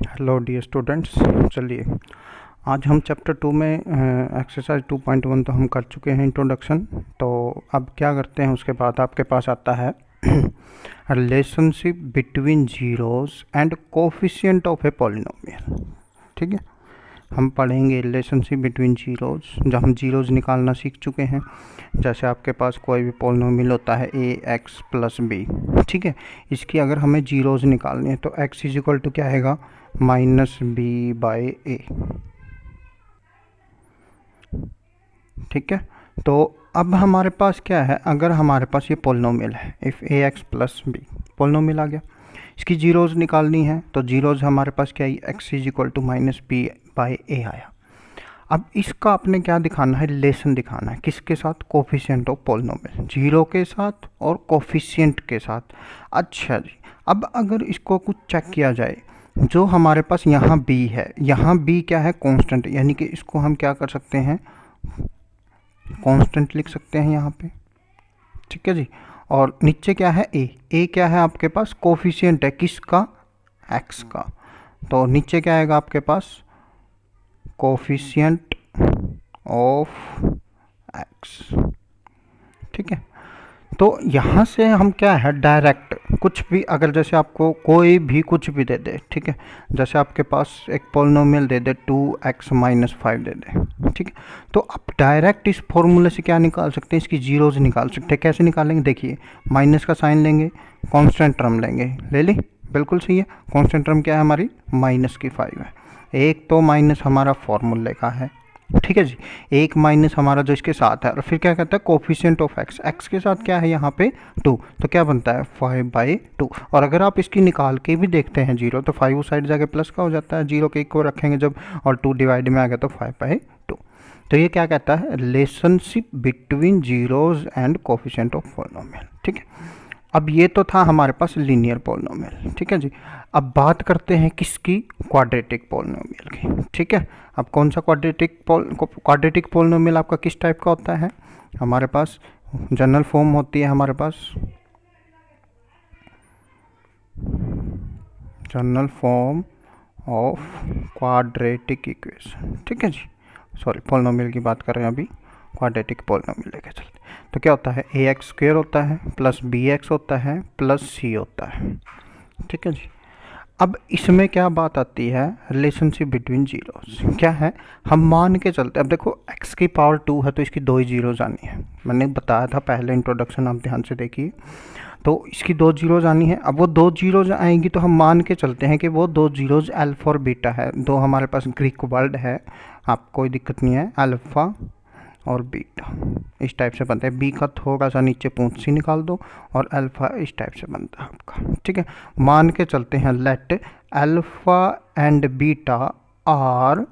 Hello dear students. चलिए, आज हम चैप्टर 2 में एक्सरसाइज 2.1 तो हम कर चुके हैं इंट्रोडक्शन। तो अब क्या करते हैं, उसके बाद आपके पास आता है relationship between zeros and coefficient of a polynomial. ठीक है, हम पढ़ेंगे रिलेशनशिप बिटवीन जीरोस, जब हम जीरोस निकालना सीख चुके हैं। जैसे आपके पास कोई भी पॉलिनोमियल होता है ax प्लस बी, ठीक है, इसकी अगर हमें जीरोस निकालनी है तो x इज इक्वल टू क्या आएगा, माइनस बी बाई ए। ठीक है, तो अब हमारे पास क्या है, अगर हमारे पास ये पॉलिनोमियल है, if ax plus b polynomial आ गया, इसकी जीरोस निकालनी है तो जीरोस हमारे पास क्या है, x is equal to minus b by a आया। अब इसका आपने क्या दिखाना है, रिलेशन दिखाना है, किसके साथ, कोफिशिएंट ऑफ पॉलिनोमियल, जीरो के साथ और कोफिशिएंट के साथ। अच्छा जी, अब अगर इसको कुछ चेक किया जाए, जो हमारे पास यहाँ b है, यहाँ b क्या है, कांस्टेंट, यानी कि इसको हम क्या कर सकते हैं, कांस्टेंट लिख सकते हैं यहाँ पे। ठीक है जी, और नीचे क्या है, a क्या है आपके पास, कोफिशिएंट है किसका, x का। तो नीचे क्या आएगा आपके पास, कोफिशिएंट ऑफ x। ठीक है, तो यहाँ से हम क्या है, डायरेक्ट कुछ भी, अगर जैसे आपको कोई भी कुछ भी दे दे, ठीक है, जैसे आपके पास एक पॉलिनोमियल दे दे 2x माइनस 5 दे दे, ठीक है, तो आप डायरेक्ट इस फॉर्मूले से क्या निकाल सकते हैं, इसकी जीरोज निकाल सकते हैं। कैसे निकालेंगे, देखिए, माइनस का साइन लेंगे, कांस्टेंट टर्म लेंगे, ले ली, बिल्कुल सही है। कांस्टेंट टर्म क्या है हमारी, माइनस की 5 है। एक तो माइनस हमारा फॉर्मूले का है, ठीक है जी, एक माइनस हमारा जो इसके साथ है, और फिर क्या कहता है, कोफिशिएंट ऑफ एक्स, एक्स के साथ क्या है यहाँ पे 2, तो क्या बनता है 5/2। और अगर आप इसकी निकाल के भी देखते हैं जीरो, तो 5 उस साइड जाके प्लस का हो जाता है, जीरो के एक को रखेंगे जब, और 2 डिवाइड में आ गया तो 5/2। तो ये क्या कहता है, relationship between zeros and coefficient of polynomial. ठीक है, अब ये तो था हमारे पास लीनियर पॉलिनोमियल। ठीक है जी, अब बात करते हैं किसकी, क्वाड्रेटिक पॉलिनोमियल की। ठीक है, अब कौन सा क्वाड्रेटिक पॉलिनोमियल आपका किस टाइप का होता है, हमारे पास जनरल फॉर्म होती है, हमारे पास general form of quadratic equation. ठीक है जी, सॉरी, पॉलिनोमियल की बात कर रहे हैं अभी, क्वाड्रेटिक पॉलिनोमियल लेके चलते। तो क्या होता है, ax² होता है प्लस bx होता है प्लस c होता है। ठीक है जी, अब इसमें क्या बात आती है, रिलेशनशिप बिटवीन जीरोस क्या है, हम मान के चलते हैं। अब देखो x की पावर 2 है तो इसकी 2 ही जीरोज आनी है, मैंने बताया था पहले इंट्रोडक्शन, आप ध्यान से देखिए। तो इसकी 2 जीरोज आनी है। अब वो 2 जीरोज आएंगी तो हम मान के चलते हैं कि वो 2 जीरोज अल्फा और बीटा है, दो हमारे पास ग्रीक वर्ड है, आप कोई दिक्कत नहीं है, अल्फा और बीटा इस टाइप से बनते हैं। बी का थोड़ा सा नीचे पूंछ सी निकाल दो, और अल्फा इस टाइप से बनता है आपका। ठीक है, मान के चलते हैं, let alpha and beta are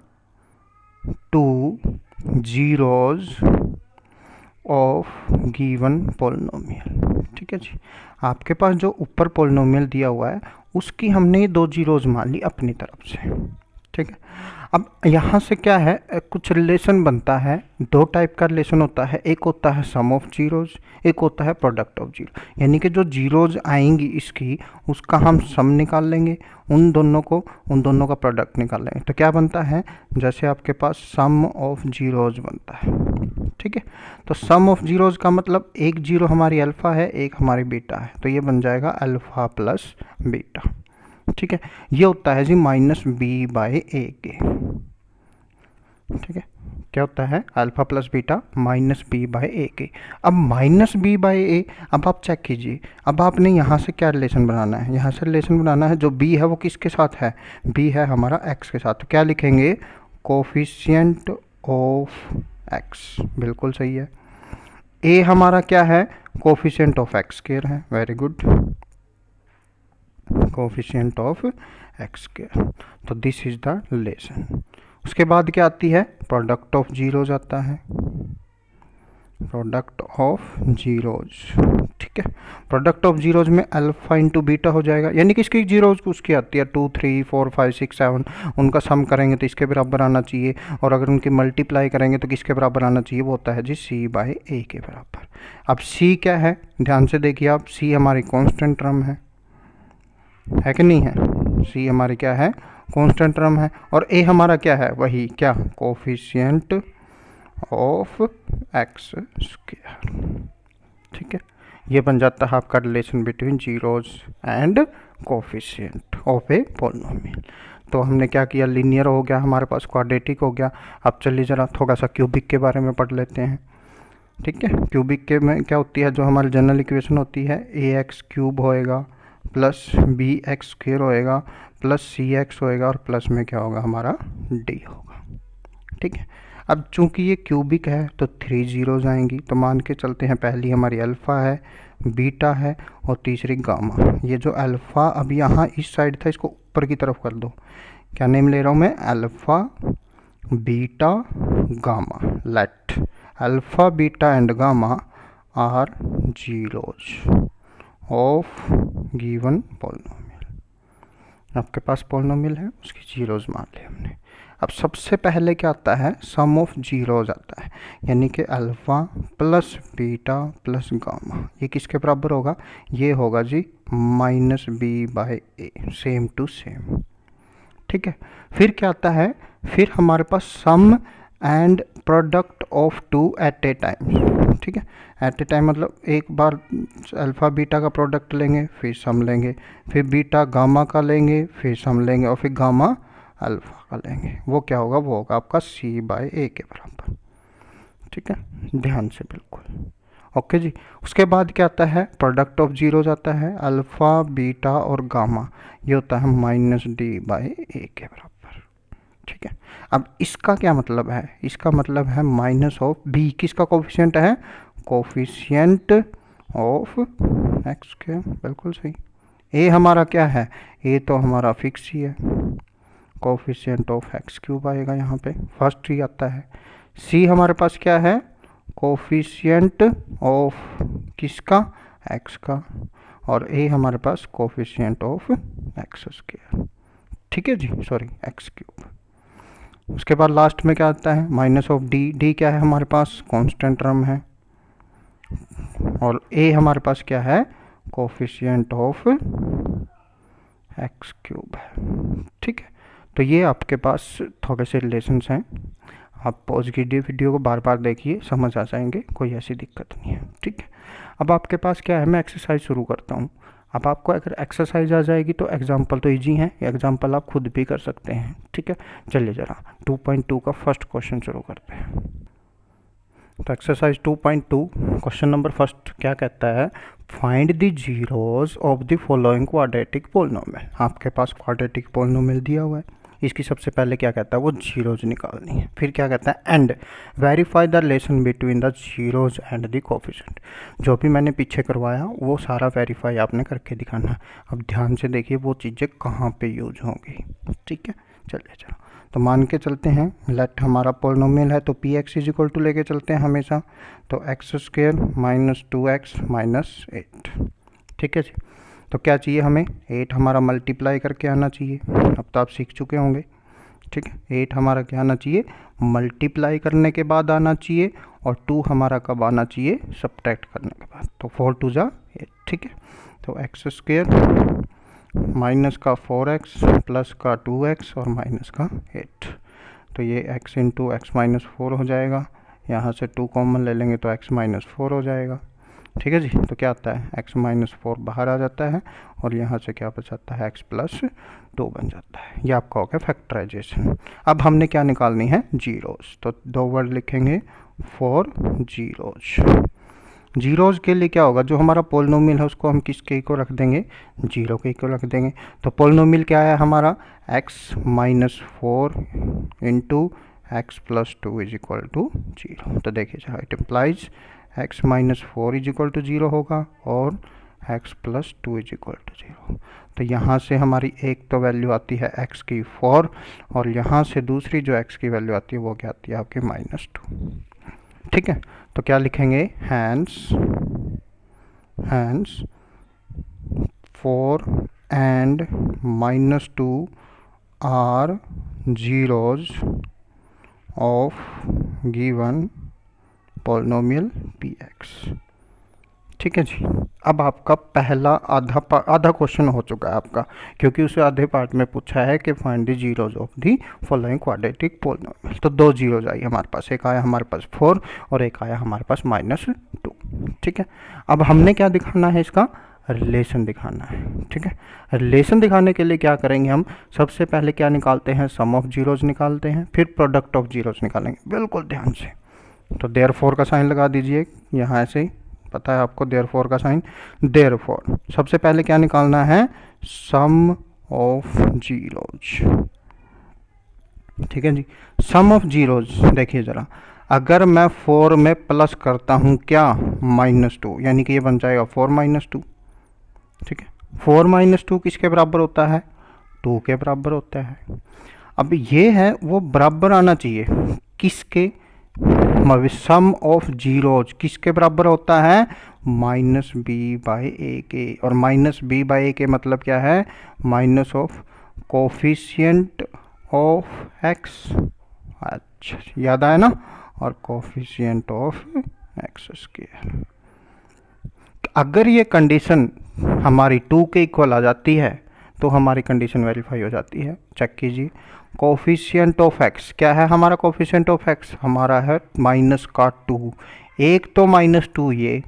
2 zeros of given polynomial. ठीक है जी, आपके पास जो ऊपर पॉलिनोमियल दिया हुआ है उसकी हमने 2 जीरोज मान ली अपनी तरफ से। ठीक है, अब यहाँ से क्या है, कुछ रिलेशन बनता है, दो टाइप का रिलेशन होता है, एक होता है सम ऑफ जीरोज, एक होता है प्रोडक्ट ऑफ जीरो, यानी कि जो जीरोज आएंगी इसकी, उसका हम सम निकाल लेंगे, उन दोनों का प्रोडक्ट निकाल लेंगे, तो क्या बनता है, जैसे आपके पास सम ऑफ जीरोज बनता है। ठीक है, तो सम ऑफ जीरोज का मतलब एक जीरो हमारी अल्फा है, एक हमारी बीटा है, तो ये बन जाएगा अल्फा प्लस बीटा। ठीक है, ये होता है जी माइनस बी बाई ए के। ठीक है, क्या होता है, alpha plus beta minus b by a के। अब माइनस बी बाई ए, अब आप चेक कीजिए, अब आपने यहाँ से क्या रिलेशन बनाना है, यहाँ से रिलेशन बनाना है, जो बी है वो किसके साथ है, बी है हमारा एक्स के साथ, तो क्या लिखेंगे, कोफिशिएंट ऑफ एक्स, बिल्कुल सही है। ए हमारा क्या है, कोफिशिएंट ऑफ एक्स स्क्वायर है, very good, coefficient of x square. तो दिस इज द रिलेशन। उसके बाद क्या आती है, प्रोडक्ट ऑफ जीरोज आता है, प्रोडक्ट ऑफ जीरोज। ठीक है, प्रोडक्ट ऑफ जीरोज में अल्फा इंटू बीटा हो जाएगा, यानी कि इसकी जीरोज उसकी आती है 2 3 4 5 6 7, उनका सम करेंगे तो इसके बराबर आना चाहिए, और अगर उनकी मल्टीप्लाई करेंगे तो किसके बराबर आना चाहिए, वो होता है जी सी बाई ए के बराबर। अब सी क्या है, ध्यान से देखिए आप, सी हमारी कॉन्स्टेंट टर्म है कि नहीं है, सी हमारी क्या है, कांस्टेंट टर्म है, और ए हमारा क्या है, वही क्या, कोफिशिएंट ऑफ एक्स स्क्वायर। ठीक है, ये बन जाता है आपका relation between zeros and coefficient of a polynomial. तो हमने क्या किया, लीनियर हो गया हमारे पास, क्वाड्रेटिक हो गया। अब चलिए ज़रा थोड़ा सा क्यूबिक के बारे में पढ़ लेते हैं। ठीक है, क्यूबिक के में क्या होती है, जो हमारी जनरल इक्वेशन होती है, ए एक्स क्यूब होएगा प्लस बी एक्स स्क्वायर होएगा प्लस सी एक्स होएगा और प्लस में क्या होगा हमारा डी होगा। ठीक है, अब चूंकि ये क्यूबिक है तो 3 जीरोज आएंगी, तो मान के चलते हैं पहली हमारी अल्फ़ा है, बीटा है और तीसरी गामा। ये जो अल्फ़ा अभी यहाँ इस साइड था, इसको ऊपर की तरफ कर दो। क्या नेम ले रहा हूँ मैं, alpha beta gamma. Let alpha beta and gamma are zeros of given polynomial. आपके पास पॉलिनोमियल है, उसकी जीरोज मान लिया हमने। अब सबसे पहले क्या आता है, सम ऑफ जीरोज आता है, यानी कि alpha plus beta plus gamma, ये किसके बराबर होगा, ये होगा जी minus b by a, same to same. ठीक है, फिर क्या आता है, फिर हमारे पास sum and product of two at a time. ठीक है, एट ए टाइम मतलब एक बार अल्फ़ा बीटा का प्रोडक्ट लेंगे, फिर सम लेंगे, फिर बीटा गामा का लेंगे, फिर सम लेंगे, और फिर गामा अल्फ़ा का लेंगे। वो क्या होगा, वो होगा आपका सी बाय ए के बराबर। ठीक है, ध्यान से बिल्कुल ओके जी। उसके बाद क्या आता है, प्रोडक्ट ऑफ जीरोज आता है, अल्फ़ा बीटा और गामा, ये होता है माइनस डी बाय ए के बराबर। ठीक है, अब इसका क्या मतलब है, इसका मतलब है माइनस ऑफ बी, किसका कोफिशिएंट है, कोफिशिएंट ऑफ एक्स के, बिल्कुल सही। ए हमारा क्या है, ए तो हमारा फिक्स ही है, कोफिशिएंट ऑफ एक्स क्यूब आएगा यहाँ पे, फर्स्ट ही आता है। सी हमारे पास क्या है, कोफिशिएंट ऑफ किसका, एक्स का, और ए हमारे पास कोफिशिएंट ऑफ एक्स स्क्वायर। ठीक है जी, सॉरी एक्स क्यूब। उसके बाद लास्ट में क्या आता है, माइनस ऑफ डी, डी क्या है हमारे पास, कांस्टेंट टर्म है, और ए हमारे पास क्या है, कोफिशिएंट ऑफ एक्स क्यूब है। ठीक है, तो ये आपके पास थोड़े से रिलेशंस हैं, आप पॉज कीजिए वीडियो को, बार बार देखिए, समझ आ जाएंगे, कोई ऐसी दिक्कत नहीं है। ठीक है, अब आपके पास क्या है, मैं एक्सरसाइज शुरू करता हूँ। अब आपको अगर एक्सरसाइज आ जाएगी तो एग्जाम्पल तो इजी है, एग्जाम्पल आप खुद भी कर सकते हैं। ठीक है, चलिए ज़रा 2.2 का फर्स्ट क्वेश्चन शुरू करते हैं। तो एक्सरसाइज 2.2 क्वेश्चन नंबर फर्स्ट क्या कहता है, find the zeros of the following quadratic polynomial. आपके पास क्वाड्रेटिक पोलिनोमियल दिया हुआ है, इसकी सबसे पहले क्या कहता है, वो जीरोज निकालनी है। फिर क्या कहता है, and verify the relation between the zeros and the coefficient. जो भी मैंने पीछे करवाया वो सारा वेरीफाई आपने करके दिखाना है। अब ध्यान से देखिए वो चीज़ें कहाँ पे यूज होंगी। ठीक है, चलिए चलो, तो मान के चलते हैं, लेट हमारा पोलिनोमियल है तो P X is equal to लेके चलते हैं हमेशा, तो x square minus 2x minus 8। ठीक है जी, तो क्या चाहिए हमें, 8 हमारा मल्टीप्लाई करके आना चाहिए, अब तो आप सीख चुके होंगे। ठीक है, 8 हमारा क्या आना चाहिए, मल्टीप्लाई करने के बाद आना चाहिए, और 2 हमारा कब आना चाहिए, सब्ट्रैक्ट करने के बाद, तो 4 2 जा 8। ठीक है, तो एक्स स्क्वायर माइनस का 4x प्लस का 2x और माइनस का 8, तो ये x इंटू एक्स माइनस 4 हो जाएगा, यहाँ से 2 कॉमन ले लेंगे तो x माइनस 4 हो जाएगा। ठीक है जी, तो क्या आता है, x माइनस 4 बाहर आ जाता है, और यहाँ से क्या बचाता है, x प्लस 2 बन जाता है। ये आपका हो गया फैक्टराइजेशन। अब हमने क्या निकालनी है, जीरोज, तो 2 वर्ड लिखेंगे फॉर जीरोज। जीरोज के लिए क्या होगा, जो हमारा पोलिनोमियल है उसको हम किसके को रख देंगे, जीरो के को रख देंगे। तो पोलिनोमियल क्या है हमारा, x minus 4 into X plus 2 is equal to 0। तो देखिए it implies x minus 4 is equal to 0 होगा और x plus 2 is equal to 0। तो यहाँ से हमारी एक तो वैल्यू आती है x की 4, और यहाँ से दूसरी जो x की वैल्यू आती है वो क्या आती है आपकी माइनस 2। ठीक है, तो क्या लिखेंगे, hence 4 and minus 2 are zeros of given polynomial px। ठीक है जी। अब आपका पहला आधा क्वेश्चन हो चुका है आपका, क्योंकि उसे आधे पार्ट में पूछा है कि find the zeros of the following quadratic polynomial. तो दो जीरोज आई हमारे पास, एक आया हमारे पास 4 और एक आया हमारे पास -2। ठीक है, अब हमने क्या दिखाना है, इसका रिलेशन दिखाना है। ठीक है, रिलेशन दिखाने के लिए क्या करेंगे हम, सबसे पहले क्या निकालते हैं, सम ऑफ जीरोज निकालते हैं, फिर प्रोडक्ट ऑफ जीरोज निकालेंगे, बिल्कुल ध्यान से। तो देयरफॉर का साइन लगा दीजिए यहाँ, ऐसे ही पता है आपको देयरफॉर का साइन। देयरफॉर सबसे पहले क्या निकालना है, सम ऑफ जीरोज। ठीक है जी, सम ऑफ जीरोज देखिए ज़रा, अगर मैं 4 में प्लस करता हूँ क्या, -2, यानी कि ये बन जाएगा 4 - 2। ठीक है, 4 - 2 किसके बराबर होता है, 2 के बराबर होता है। अब ये है वो बराबर आना चाहिए किसके, सम ऑफ जीरोज किसके बराबर होता है, -b/a के। और -b/a मतलब क्या है, minus of coefficient of x. अच्छा याद आया ना, और कोफिशिएंट ऑफ एक्स स्क्वायर। अगर ये कंडीशन हमारी 2 के इक्वल आ जाती है तो हमारी कंडीशन वेरीफाई हो जाती है। चेक कीजिए, कोफिशिएंट ऑफ एक्स क्या है हमारा, कोफिशिएंट ऑफ एक्स हमारा है -2। एक तो -2 ये,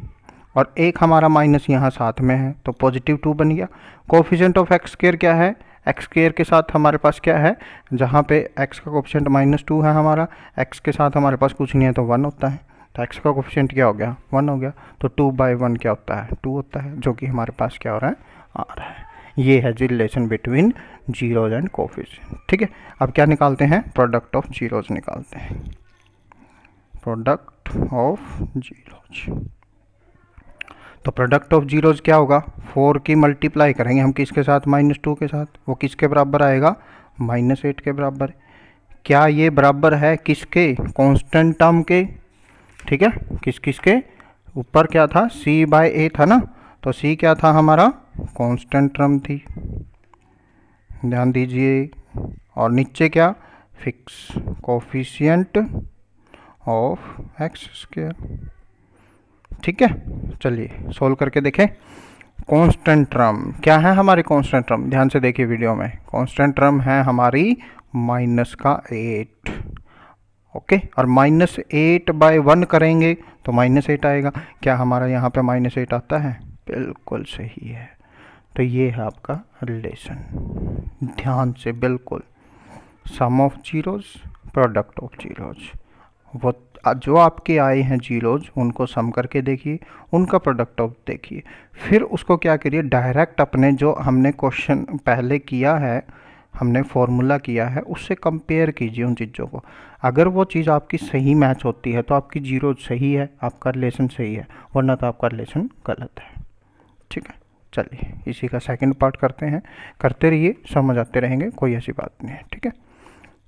और एक हमारा माइनस यहाँ साथ में है, तो +2 बन गया। कोफिशिएंट ऑफ एक्स स्क्वायर क्या है, एक्स स्क्वायर के साथ हमारे पास क्या है, जहाँ पे एक्स का कोफिशिएंट -2 है हमारा, एक्स के साथ हमारे पास कुछ नहीं है तो 1 होता है, तो एक्स का कोफिशिएंट क्या हो गया, 1 हो गया। तो 2/1 क्या होता है, 2 होता है, जो कि हमारे पास क्या हो रहा है, आ रहा है। ये है जी relation between zeros and coefficient. ठीक है, अब क्या निकालते हैं, प्रोडक्ट ऑफ जीरोज निकालते हैं, प्रोडक्ट ऑफ जीरोज। तो प्रोडक्ट ऑफ जीरोज क्या होगा, 4 की मल्टीप्लाई करेंगे हम किसके साथ, -2 के साथ, वो किसके बराबर आएगा, -8 के बराबर। क्या ये बराबर है किसके, कांस्टेंट टर्म के। ठीक है, किसके ऊपर क्या था, c/a था ना, तो c क्या था हमारा, कांस्टेंट टर्म थी, ध्यान दीजिए। और नीचे क्या, fix coefficient of x square. ठीक है, चलिए सोल्व करके देखें। कांस्टेंट टर्म क्या है हमारी, कांस्टेंट टर्म ध्यान से देखिए वीडियो में, कांस्टेंट टर्म है हमारी -8। ओके, और -8/1 करेंगे तो -8 आएगा। क्या हमारा यहाँ पे -8 आता है, बिल्कुल सही है। तो ये है आपका रिलेशन, ध्यान से बिल्कुल, sum of zeros product of zeros. वो जो आपके आए हैं जीरोज उनको सम करके देखिए, उनका प्रोडक्ट ऑफ देखिए, फिर उसको क्या करिए, डायरेक्ट अपने जो हमने क्वेश्चन पहले किया है, हमने फॉर्मूला किया है, उससे कंपेयर कीजिए उन चीज़ों को। अगर वो चीज़ आपकी सही मैच होती है तो आपकी जीरो सही है, आपका रिलेशन सही है, वरना तो आपका रिलेशन गलत है। ठीक है, चलिए इसी का सेकंड पार्ट करते हैं, करते रहिए, समझ आते रहेंगे, कोई ऐसी बात नहीं है। ठीक है,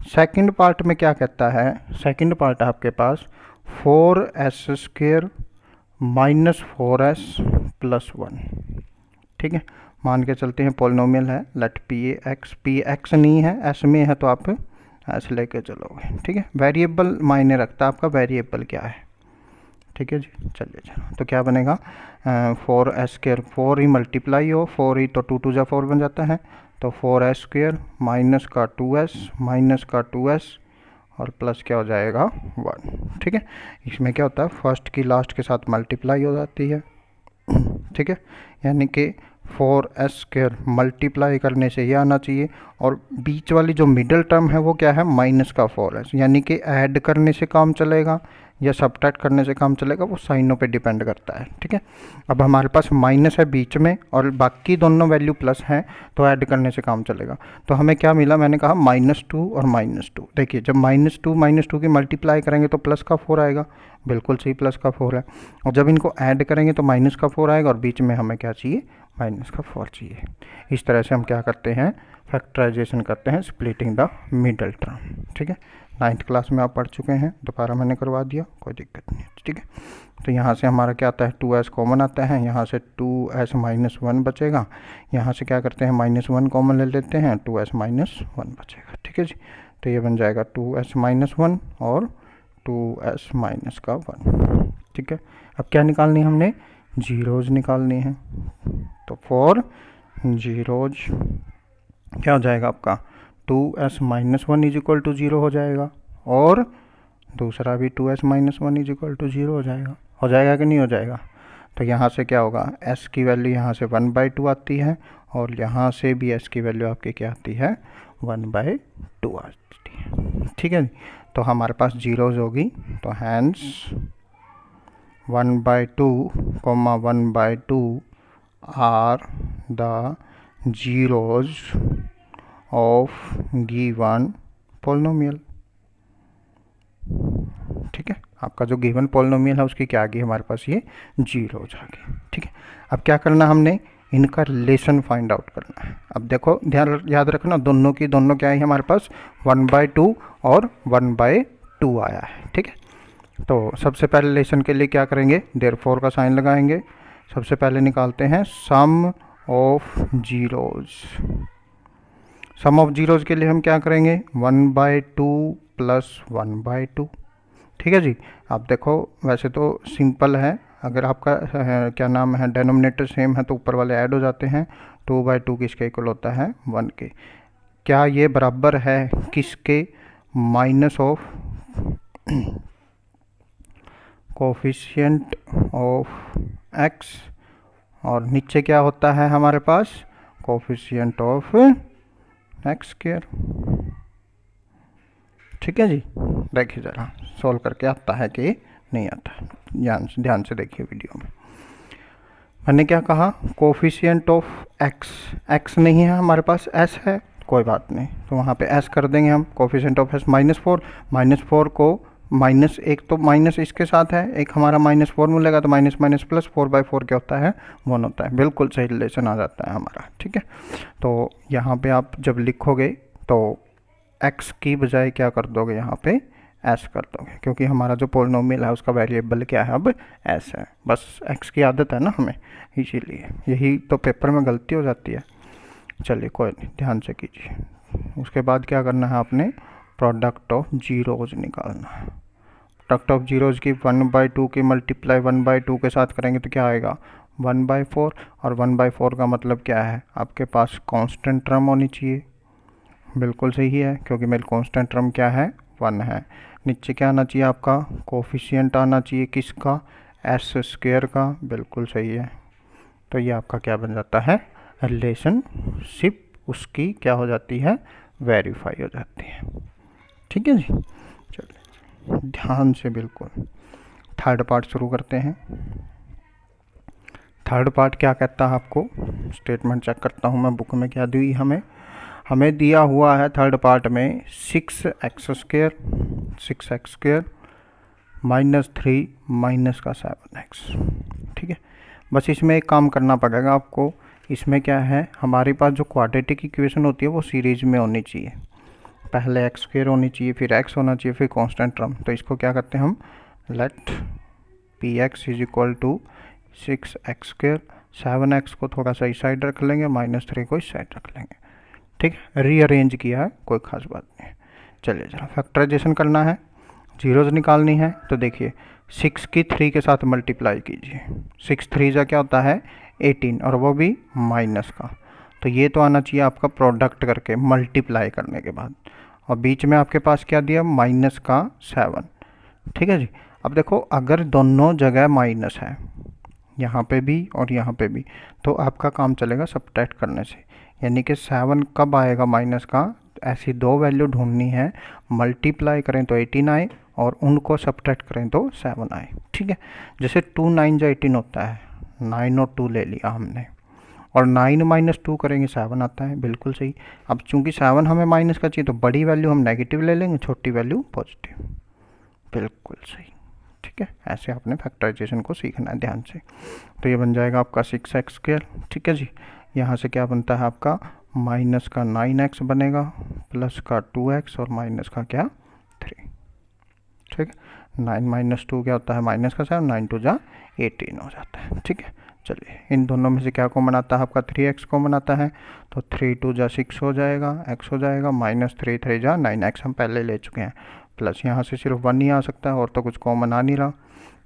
सेकंड पार्ट में क्या कहता है, सेकंड पार्ट आपके पास 4s² -4s + 1। ठीक है, मान के चलते हैं पॉलिनोमियल है, लेट p(x) नहीं है, s में है तो आप s लेके चलोगे। ठीक है, वेरिएबल मायने रखता है आपका, वेरिएबल क्या है। ठीक है जी, चलिए चलो, तो क्या बनेगा, 4s², 4 ही मल्टीप्लाई हो, 4 ही तो 2 2 जा 4 बन जाता है, तो 4s² माइनस का 2s माइनस का 2s और प्लस क्या हो जाएगा 1। ठीक है, इसमें क्या होता है, फर्स्ट की लास्ट के साथ मल्टीप्लाई हो जाती है। ठीक है, यानी कि 4s² मल्टीप्लाई करने से ये आना चाहिए, और बीच वाली जो मिडिल टर्म है वो क्या है, माइनस का 4s, यानी कि ऐड करने से काम चलेगा या सब्ट्रैक्ट करने से काम चलेगा, वो साइनों पे डिपेंड करता है। ठीक है, अब हमारे पास माइनस है बीच में और बाकी दोनों वैल्यू प्लस हैं, तो ऐड करने से काम चलेगा। तो हमें क्या मिला, मैंने कहा -2 और -2। देखिए जब -2 की मल्टीप्लाई करेंगे तो प्लस का 4 आएगा, बिल्कुल सही, प्लस का 4 है। और जब इनको ऐड करेंगे तो माइनस का 4 आएगा, और बीच में हमें क्या चाहिए, माइनस का 4 चाहिए। इस तरह से हम क्या करते हैं, फैक्टराइजेशन करते हैं, स्प्लिटिंग द मिडल टर्म। ठीक है, 9th क्लास में आप पढ़ चुके हैं, दोबारा मैंने करवा दिया, कोई दिक्कत नहीं है। ठीक है, तो यहाँ से हमारा क्या आता है, 2s कॉमन आता है, यहाँ से 2s - 1 बचेगा, यहाँ से क्या करते हैं, -1 कॉमन ले लेते हैं, 2s - 1 बचेगा। ठीक है जी, तो ये बन जाएगा 2s - 1 और 2s - 1। ठीक है, अब क्या निकालनी हमने, जीरोज निकालनी है। तो फॉर जीरोज क्या हो जाएगा आपका 2s minus one is equal to zero हो जाएगा, और दूसरा भी 2s minus one is equal to zero हो जाएगा कि नहीं हो जाएगा। तो यहाँ से क्या होगा, s की वैल्यू यहाँ से 1/2 आती है, और यहाँ से भी s की वैल्यू आपकी क्या आती है 1/2 आती है। ठीक है, तो हमारे पास जीरोज होगी, तो hence 1/2, 1/2 are the zeros of given polynomial. ठीक है, आपका जो गिवन पोलिनोमियल है उसकी क्या आ गई हमारे पास, ये जीरोज आ गई। ठीक है, अब क्या करना हमने, इनका रिलेशन फाइंड आउट करना है। अब देखो ध्यान याद रखना, दोनों क्या है हमारे पास 1/2 और 1/2 आया है। ठीक है, तो सबसे पहले रिलेशन के लिए क्या करेंगे, देयरफॉर का साइन लगाएंगे। सबसे पहले निकालते हैं sum of zeros. Sum of zeros के लिए हम क्या करेंगे 1/2 प्लस 1/2। ठीक है जी, आप देखो वैसे तो सिंपल है, अगर आपका क्या नाम है डेनोमिनेटर सेम है तो ऊपर वाले ऐड हो जाते हैं। 2/2 किसके इक्वल होता है 1 के। क्या ये बराबर है किसके, minus of coefficient of x, और नीचे क्या होता है हमारे पास कोफिशिएंट ऑफ x स्क्वायर। ठीक है जी, देखिए ज़रा सॉल्व करके आता है कि नहीं आता, ध्यान से देखिए वीडियो में। मैंने क्या कहा, कोफिशिएंट ऑफ x नहीं है हमारे पास, s है, कोई बात नहीं, तो वहाँ पे s कर देंगे हम। कोफिशिएंट ऑफ s -4 को माइनस एक, तो माइनस इसके साथ है, एक हमारा -4 मिलेगा, तो माइनस माइनस प्लस 4/4 क्या होता है 1 होता है। बिल्कुल सही रिलेशन आ जाता है हमारा। ठीक है, तो यहाँ पे आप जब लिखोगे तो x की बजाय क्या कर दोगे, यहाँ पे s कर दोगे, क्योंकि हमारा जो पोलिनोमियल है उसका वेरिएबल क्या है अब s है। बस x की आदत है ना हमें, इसीलिए यही तो पेपर में गलती हो जाती है। चलिए कोई नहीं, ध्यान से कीजिए। उसके बाद क्या करना है आपने, प्रोडक्ट ऑफ जीरोज निकालना है। प्रोडक्ट ऑफ जीरोज की 1/2 की मल्टीप्लाई 1/2 के साथ करेंगे तो क्या आएगा 1/4, और 1/4 का मतलब क्या है, आपके पास कांस्टेंट टर्म होनी चाहिए। बिल्कुल सही है, क्योंकि मेरे कांस्टेंट टर्म क्या है 1 है। नीचे क्या आना चाहिए आपका, कोफिशिएंट आना चाहिए किसका, s स्क्वायर का। बिल्कुल सही है, तो ये आपका क्या बन जाता है, रिलेशनशिप उसकी क्या हो जाती है, वेरीफाई हो जाती है। ठीक है जी, चलिए ध्यान से बिल्कुल थर्ड पार्ट शुरू करते हैं। थर्ड पार्ट क्या कहता है आपको, स्टेटमेंट चेक करता हूँ मैं बुक में क्या दी हमें दिया हुआ है थर्ड पार्ट में 6x स्क्वायर -3 माइनस का 7x। ठीक है, बस इसमें एक काम करना पड़ेगा आपको। इसमें क्या है, हमारे पास जो क्वाड्रेटिक इक्वेशन होती है वो सीरीज में होनी चाहिए। पहले x स्क्वायर होनी चाहिए, फिर x होना चाहिए, फिर कांस्टेंट टर्म। तो इसको क्या करते हैं हम, let px is equal to 6x square, 7x को थोड़ा सा इस साइड रख लेंगे, -3 को इस साइड रख लेंगे। ठीक है, रीअरेंज किया है, कोई खास बात नहीं। चलिए जरा फैक्टराइजेशन करना है, जीरोज निकालनी है। तो देखिए 6 की 3 के साथ मल्टीप्लाई कीजिए, 6 3 जा क्या होता है 18, और वो भी माइनस का। तो ये तो आना चाहिए आपका प्रोडक्ट करके मल्टीप्लाई करने के बाद, और बीच में आपके पास क्या दिया माइनस का 7। ठीक है जी, अब देखो अगर दोनों जगह माइनस है, यहाँ पे भी और यहाँ पे भी, तो आपका काम चलेगा सब्ट्रैक्ट करने से। यानी कि 7 कब आएगा माइनस का, ऐसी दो वैल्यू ढूंढनी है, मल्टीप्लाई करें तो 18 आए, और उनको सब्ट्रैक्ट करें तो 7 आए। ठीक है, जैसे 2 9 जा 18 होता है, 9 और 2 ले लिया हमने, और 9 - 2 करेंगे 7 आता है। बिल्कुल सही। अब चूंकि 7 हमें माइनस का चाहिए तो बड़ी वैल्यू हम नेगेटिव ले लेंगे, छोटी वैल्यू पॉजिटिव। बिल्कुल सही। ठीक है, ऐसे आपने फैक्टराइजेशन को सीखना है ध्यान से। तो ये बन जाएगा आपका 6x स्क्वायर। ठीक है जी, यहाँ से क्या बनता है आपका माइनस का 9x बनेगा, प्लस का 2x, और माइनस का क्या 3। ठीक है, 9 - 2 क्या होता है माइनस का 7, 9 2 जा 18 हो जाता है। ठीक है, चलिए इन दोनों में से क्या कॉमन आता है आपका 3x कॉमन आता है, तो 3 2 जा 6 हो जाएगा, x हो जाएगा, -3 3 जा 9x हम पहले ले चुके हैं, प्लस यहाँ से सिर्फ 1 ही आ सकता है, और तो कुछ कॉमन आ नहीं रहा।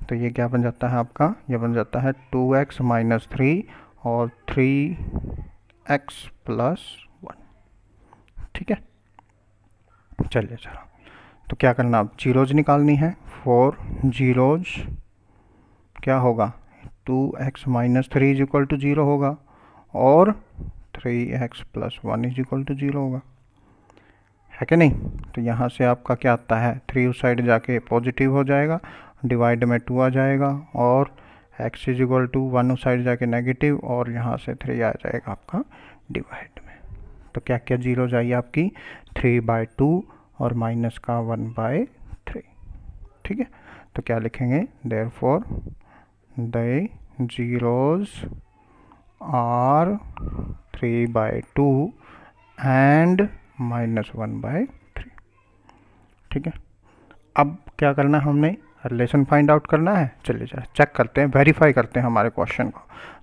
तो ये क्या बन जाता है आपका, ये बन जाता है 2x माइनस 3 और 3x प्लस 1। ठीक है, चलिए चलो, तो क्या करना, अब जीरोज निकालनी है। 4 जीरोज क्या होगा, 2x minus 3 is equal to 0 होगा और 3x plus 1 is equal to 0 होगा, है कि नहीं। तो यहाँ से आपका क्या आता है, 3 उस साइड जाके पॉजिटिव हो जाएगा, डिवाइड में 2 आ जाएगा और x इज इक्वल टू 1 उस साइड जाके नेगेटिव और यहाँ से 3 आ जाएगा आपका डिवाइड में। तो क्या क्या जीरो जाइए आपकी, 3/2 और माइनस का 1/3। ठीक है, तो क्या लिखेंगे, therefore the zeros are 3/2 and -1/3। ठीक है, अब क्या करना है, हमने रिलेशन फाइंड आउट करना है। चलिए जरा चेक करते हैं, वेरीफाई करते हैं हमारे क्वेश्चन को।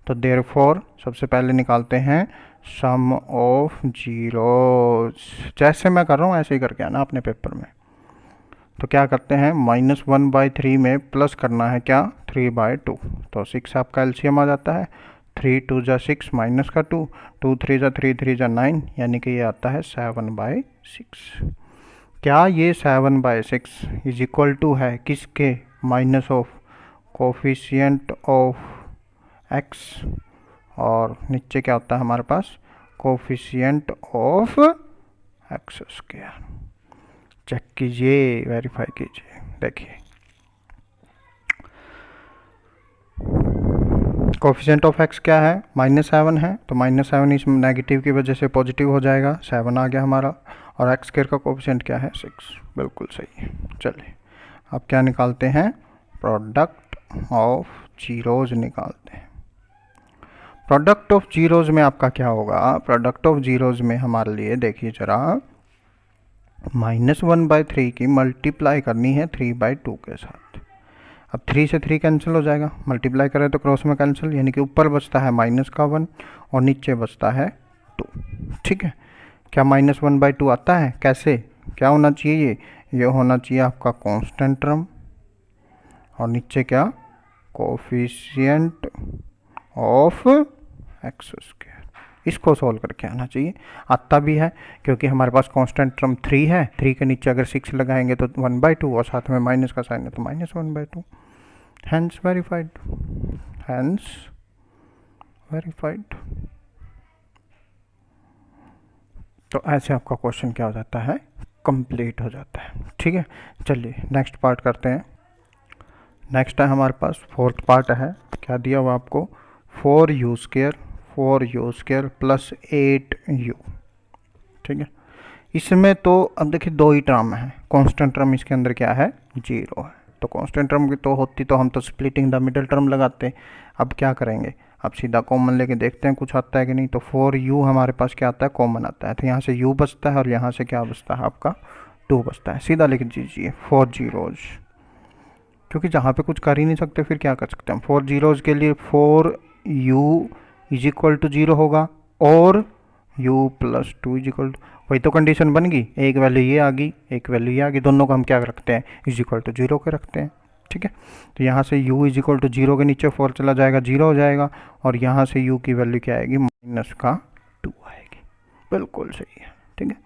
तो देयरफॉर सबसे पहले निकालते हैं सम ऑफ जीरोज, जैसे मैं कर रहा हूँ ऐसे ही करके आना अपने पेपर में। तो क्या करते हैं, -1/3 में प्लस करना है क्या, 3/2। तो 6 आपका एलसीएम आ जाता है, 3 2 जा 6 माइनस का 2, 2 3 जा 3 3 जा 9, यानी कि ये आता है 7/6। क्या ये 7/6 इज इक्वल टू है किसके, minus of coefficient of x, और नीचे क्या होता है हमारे पास, coefficient of x square. Check कीजिए, वेरीफाई कीजिए, देखिए कोफिशिएंट ऑफ x क्या है, -7 है, तो -7 इस नेगेटिव की वजह से पॉजिटिव हो जाएगा, 7 आ गया हमारा। और x स्क्वायर का कोफिशिएंट क्या है, 6, बिल्कुल सही है। चलिए अब क्या निकालते हैं, प्रोडक्ट ऑफ जीरोज निकालते हैं। प्रोडक्ट ऑफ जीरोज में आपका क्या होगा, प्रोडक्ट ऑफ जीरोज में हमारे लिए देखिए जरा, -1/3 की मल्टीप्लाई करनी है 3/2 के साथ। अब 3 से 3 कैंसिल हो जाएगा, मल्टीप्लाई करें तो क्रॉस में कैंसिल, यानी कि ऊपर बचता है -1 और नीचे बचता है 2। ठीक है, क्या -1/2 आता है, कैसे, क्या होना चाहिए, ये होना चाहिए आपका कांस्टेंट टर्म और नीचे क्या, कोफिशिएंट ऑफ x स्क्वायर। इसको सॉल्व करके आना चाहिए, आता भी है क्योंकि हमारे पास कांस्टेंट टर्म 3 है, 3 के नीचे अगर 6 लगाएंगे तो 1/2 और साथ में माइनस का साइन है तो -1/2, हैंस वेरीफाइड, हैंस वेरीफाइड। तो ऐसे आपका क्वेश्चन क्या हो जाता है, कंप्लीट हो जाता है। ठीक है, चलिए नेक्स्ट पार्ट करते हैं। नेक्स्ट है हमारे पास 4th पार्ट है, क्या दिया हुआ आपको, 4u स्क्वायर प्लस 8u। ठीक है, इसमें तो अब देखिए 2 ही टर्म है, कांस्टेंट टर्म इसके अंदर क्या है, 0 है, तो कांस्टेंट टर्म की तो होती तो हम तो स्प्लिटिंग द मिडल टर्म लगाते। अब क्या करेंगे, अब सीधा कॉमन लेके देखते हैं कुछ आता है कि नहीं। तो 4u हमारे पास क्या आता है, कॉमन आता है, तो यहाँ से u बचता है और यहाँ से क्या बचता है आपका 2 बचता है, सीधा लिख दीजिए 4 जीरोज, क्योंकि जहाँ पे कुछ कर ही नहीं सकते फिर क्या कर सकते हैं। 4 जीरोज के लिए 4u इज इक्वल टू 0 होगा और u plus 2 is equal to, वही तो कंडीशन बन गई, एक वैल्यू ये आ गई एक वैल्यू ये आ गई, दोनों को हम क्या रखते हैं, इज इक्वल टू 0 के रखते हैं। ठीक है, तो यहाँ से u इज इक्वल टू 0 के नीचे 4 चला जाएगा, 0 हो जाएगा और यहाँ से u की वैल्यू क्या आएगी, -2 आएगी, बिल्कुल सही है। ठीक है,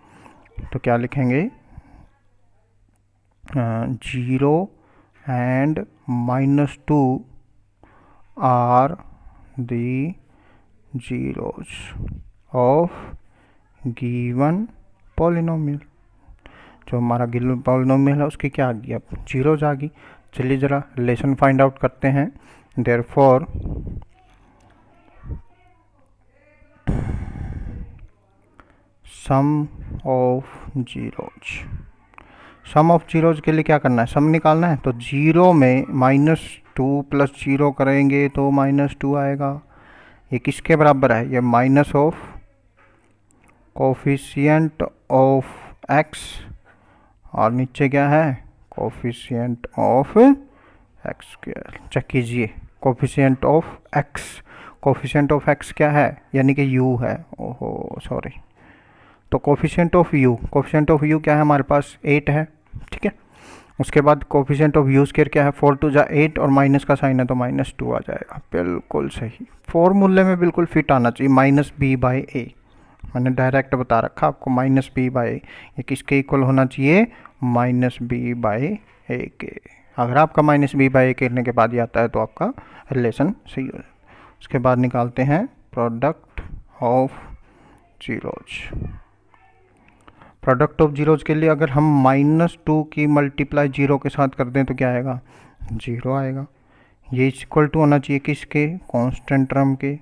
तो क्या लिखेंगे, 0 and -2 are the zeros of given polynomial। जो हमारा गिवन पॉलिनोमियल है उसकी क्या आ गई, अब जीरोज आ गई। चलिए ज़रा रिलेशन फाइंड आउट करते हैं। Therefore sum of zeros, sum of zeros के लिए क्या करना है, सम निकालना है। तो 0 में -2 प्लस 0 करेंगे तो -2 आएगा। ये किसके बराबर है, ये minus of coefficient of x और नीचे क्या है, coefficient of x square. Check कीजिए, coefficient of x, coefficient of x क्या है, यानी कि u है, ओहो सॉरी। तो coefficient of u, coefficient of u क्या है हमारे पास, 8 है। ठीक है, उसके बाद कोफिशिएंट ऑफ यू स्क्वायर क्या है, 4 टू जा 8 और माइनस का साइन है तो -2 आ जाएगा। बिल्कुल सही, फॉर्मूले में बिल्कुल फिट आना चाहिए, -b/a। मैंने डायरेक्ट बता रखा आपको, -b/a ये किसके इक्वल होना चाहिए, -b/a के। अगर आपका -b/a करने के बाद ही आता है तो आपका रिलेशन सही हो जाए। उसके बाद निकालते हैं product of zeros. Product of zeros के लिए अगर हम -2 की मल्टीप्लाई 0 के साथ कर दें तो क्या आएगा, 0 आएगा। ये इक्वल टू होना चाहिए किसके, कांस्टेंट टर्म के।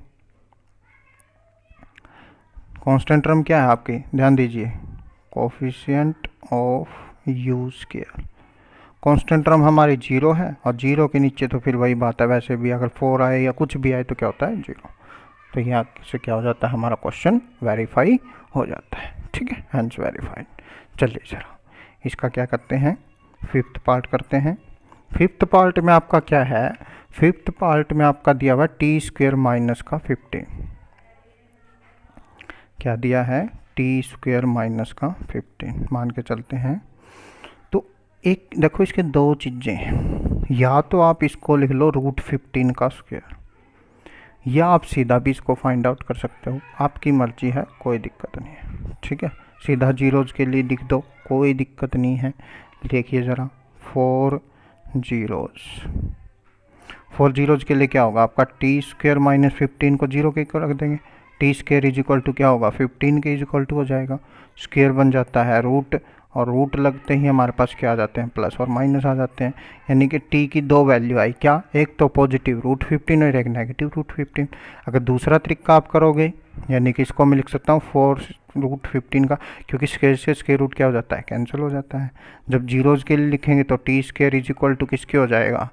कांस्टेंट टर्म क्या है आपके, ध्यान दीजिए, coefficient of you square. Constant term हमारी 0 है और 0 के नीचे तो फिर वही बात है, वैसे भी अगर 4 आए या कुछ भी आए तो क्या होता है, 0। तो यहाँ से क्या हो जाता है, हमारा क्वेश्चन वेरीफाई हो जाता है। ठीक है, हैंस वेरीफाइड। चलिए जरा इसका क्या करते हैं, फिफ्थ पार्ट करते हैं। फिफ्थ पार्ट में आपका क्या है, फिफ्थ पार्ट में आपका दिया हुआ टी स्क्वायर माइनस का 15। क्या दिया है, टी स्क्वायर माइनस का 15 मान के चलते हैं। तो एक देखो इसके दो चीज़ें हैं, या तो आप इसको लिख लो √15 का स्क्वायर, या आप सीधा भी इसको फाइंड आउट कर सकते हो, आपकी मर्जी है, कोई दिक्कत नहीं है। ठीक है, सीधा जीरोज के लिए लिख दो, कोई दिक्कत नहीं है। देखिए ज़रा 4 जीरोज के लिए क्या होगा आपका, टी स्क्वायर माइनस 15 को 0 के इक्वल रख देंगे, T square is equal to क्या होगा, 15 के इज इक्वल टू हो जाएगा। स्क्वायर बन जाता है रूट, और रूट लगते ही हमारे पास क्या आ जाते हैं, प्लस और माइनस आ जाते हैं। यानी कि टी की दो वैल्यू आई, क्या, एक तो पॉजिटिव √15 और एक नेगेटिव √15। अगर दूसरा तरीका आप करोगे, यानी कि इसको मैं लिख सकता हूँ 4√15 का, क्योंकि स्क्वायर से स्क्वायर रूट क्या हो जाता है, कैंसिल हो जाता है। जब जीरोज के लिए लिखेंगे तो T square is equal to किसके हो जाएगा,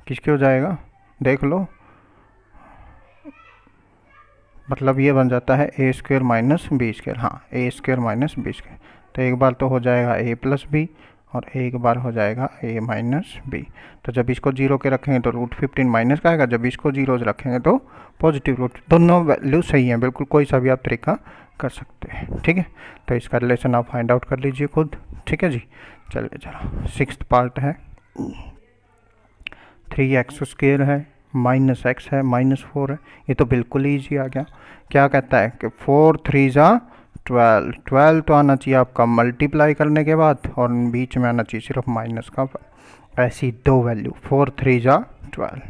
किसके हो जाएगा, देख लो, मतलब ये बन जाता है a square minus B square. हाँ, a square minus B square. तो एक बार तो हो जाएगा a प्लस बी और एक बार हो जाएगा a माइनस बी। तो जब इसको 0 के रखेंगे तो √15 माइनस का आएगा, जब इसको जीरोज रखेंगे तो पॉजिटिव रूट। दोनों वैल्यू सही हैं, बिल्कुल कोई सा भी आप तरीका कर सकते हैं। ठीक है, तो इसका रिलेशन आप फाइंड आउट कर लीजिए खुद। ठीक है जी, चलिए जरा सिक्स्थ पार्ट है, 3x स्क्वायर है, -x है, -4 है। ये तो बिल्कुल ईजी आ गया। क्या कहता है कि 4 3 जा 12, 12 तो आना चाहिए आपका मल्टीप्लाई करने के बाद, और बीच में आना चाहिए सिर्फ माइनस का। ऐसी दो वैल्यू, 4 3 जा 12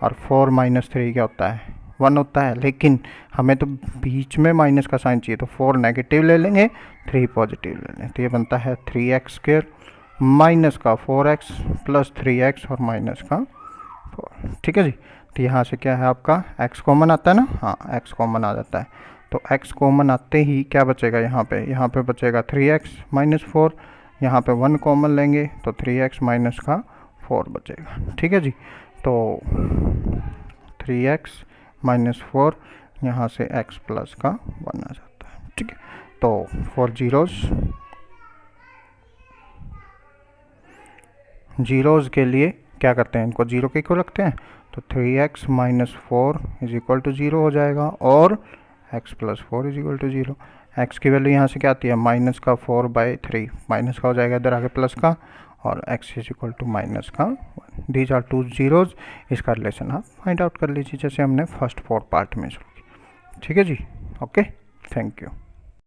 और 4 - 3 क्या होता है, 1 होता है। लेकिन हमें तो बीच में माइनस का साइन चाहिए, तो 4 नेगेटिव ले लेंगे, 3 पॉजिटिव ले लेंगे। तो ये बनता है 3x स्क्वायर माइनस का 4x प्लस 3x और माइनस का 4। ठीक है जी, तो यहाँ से क्या है आपका x कॉमन आता है ना, हाँ x कॉमन आ जाता है। तो x कॉमन आते ही क्या बचेगा, यहाँ पे बचेगा 3x - 4, यहाँ पे 1 कॉमन लेंगे तो 3x माइनस का 4 बचेगा। ठीक है जी, तो 3x - 4 यहाँ से x प्लस का 1 आ जाता है। ठीक है, तो 4 जीरोज के लिए क्या करते हैं, इनको 0 के इक्वल रखते हैं, तो 3x - 4 इज इक्वल टू 0 हो जाएगा, और x plus 4 is equal to 0। x की वैल्यू यहाँ से क्या आती है, -4/3, माइनस का हो जाएगा इधर आगे प्लस का, और x is equal to -1। These are 2 zeros. इसका रिलेशन आप फाइंड आउट कर लीजिए, जैसे हमने फर्स्ट 4 पार्ट में शुरू की। ठीक है जी, ओके, थैंक यू।